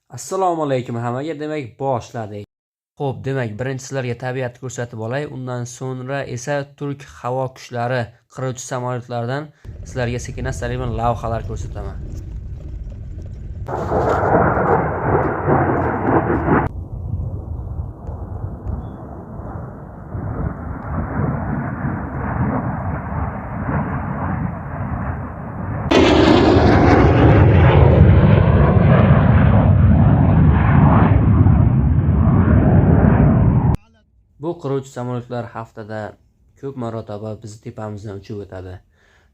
Assalomu alaykum hammaga. Demak, boshladik. Xo'p, demak, birinchi sizlarga tabiatni ko'rsatib olay, undan so'ngra esa turk havo kuchlari qiruvchi samolyotlardan sizlarga sekin-astalik bilan lavhalar ko'rsataman. Bu qiruvchi samolyotlar haftada ko'p marotaba biz tepamizdan uchib o'tadi.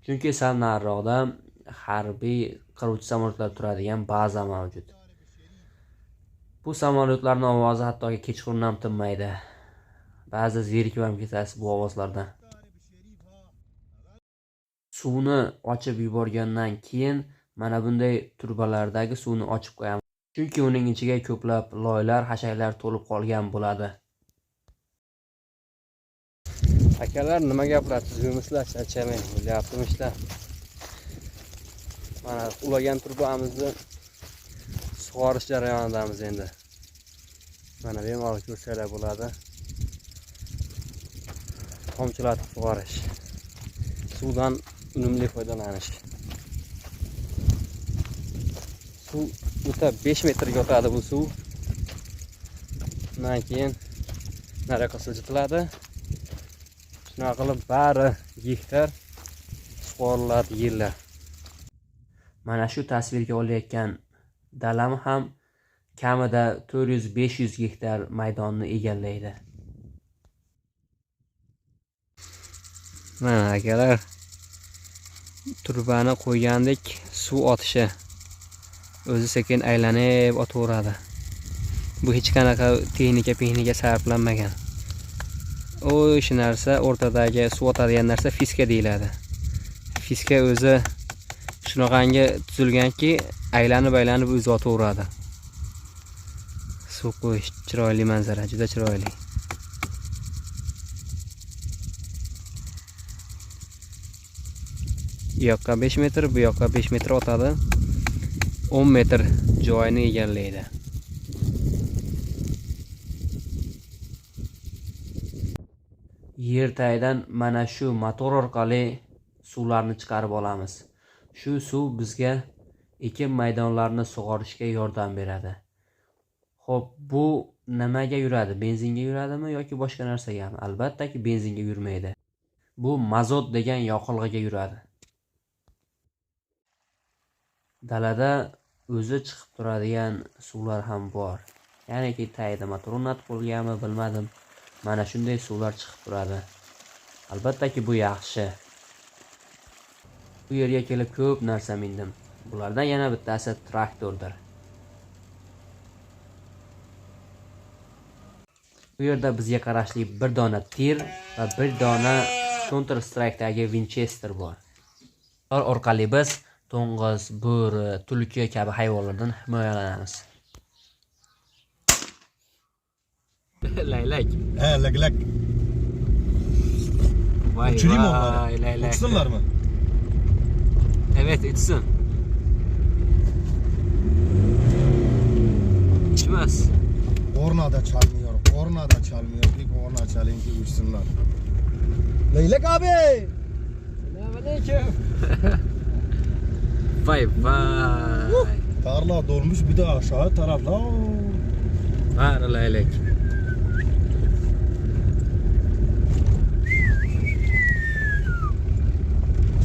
Chunki sal nariroqda harbiy qiruvchi samolyotlar turadigan baza mavjud. Bu samolyotlarning ovozi hattoki kechqurun ham tinmaydi. Ba'zi zerikib ham ketasiz bu ovozlardan. Suvni ochib yuborgandan keyin mana bunday turbalardagi suvni ochib qo'yamiz. Chunki uning ichiga ko'plab loylar, hashaklar to'lib qolgan bo'ladi. Akalar, nima gaplar tuzumizlar, charchamang, bo'lyaptimishlar. Mana ulagan turbamizni sug'orish jarayonidamiz endi. Mana bemalol ko'rsanglar bo'ladi. Tomchilatib sug'orish. Suvdan unumli foydalanish. Suv o'ta 5 metrga o'tadi bu suv. Undan keyin nariyoqqa siljitiladi. Shunaqa qilib bari gektar sug'oriladi yillar. Mana shu tasvirga olayotgan dalam ham kamida 400-500 gektar maydonni egallaydi. Mana akalar, turbani qo'ygandek suv otishi o'zi sekin aylanib o'taveradi. Bu hech qanaqa texnika sarflanmagan. O'sha narsa o'rtadagi suv o'tadigan narsa fiska deyiladi. Fiska o'zi shunaqangi tuzilganki, aylanib o'zi o'taveradi. Suv qo'yish chiroyli manzara, juda chiroyli. Bu yoqqa 5 metr, bu yoqqa 5 metr o'tadi. 10 metr joyni egallaydi. Yer tagidan mana shu motor orqali suvlarni chiqarib olamiz. Shu suv bizga ekin maydonlarini sug'orishga yordam beradi. Xo'p, bu nimaga yuradi? Benzinga yuradimi yoki boshqa narsagami? Albattaki benzinga yurmaydi. Bu mazot degan yoqilg'iga yuradi. Dalada o'zi chiqib turadigan suvlar ham bor. Ya'niki tagida motor o'rnatib qo'yganmi, bilmadim. Mana shunday suvlar chiqib turadi. Albattaki bu yaxshi. Bu yerga kelib ko'p narsa mindim. Bulardan yana bittasi traktordir. Bu yerda bizga qarashli bir dona tir va bir dona Counter Strike'dagi Winchester bor. Ular orqali biz to'ng'iz, bo'ri, tulki kabi hayvonlardan himoyalanamiz. Laylak. Laylak. Vay Uçurayım vay, onları. laylak. Uçsunlar mı? Evet, uçsun. Uçmaz. Korna da çalmıyor. Korna da çalmıyor. Bir korna çalayım ki uçsunlar. Leylek abi. Selamünaleyküm. Vay vay. Tarla dolmuş bir de aşağı tarafla. Var laylak.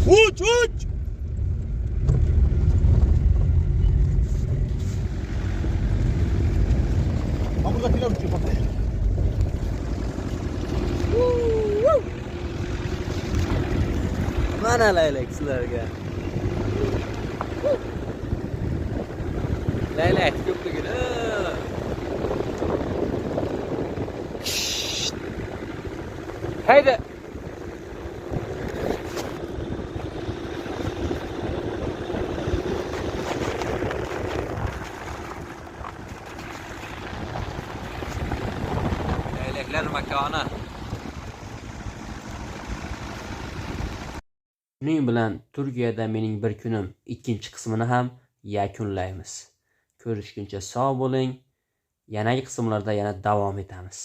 Uç uç. Ha buradakiler uçuyor bak. Mana laylak sizlarga. Laylak ko'pligini. Haydi. Laylaklar makoni. Shuning bilan Turkiyada mening bir kunim ikkinchi qismini ham yakunlaymiz. Ko'rishguncha sog' bo'ling. Yanagi qismlarda yana davom etamiz.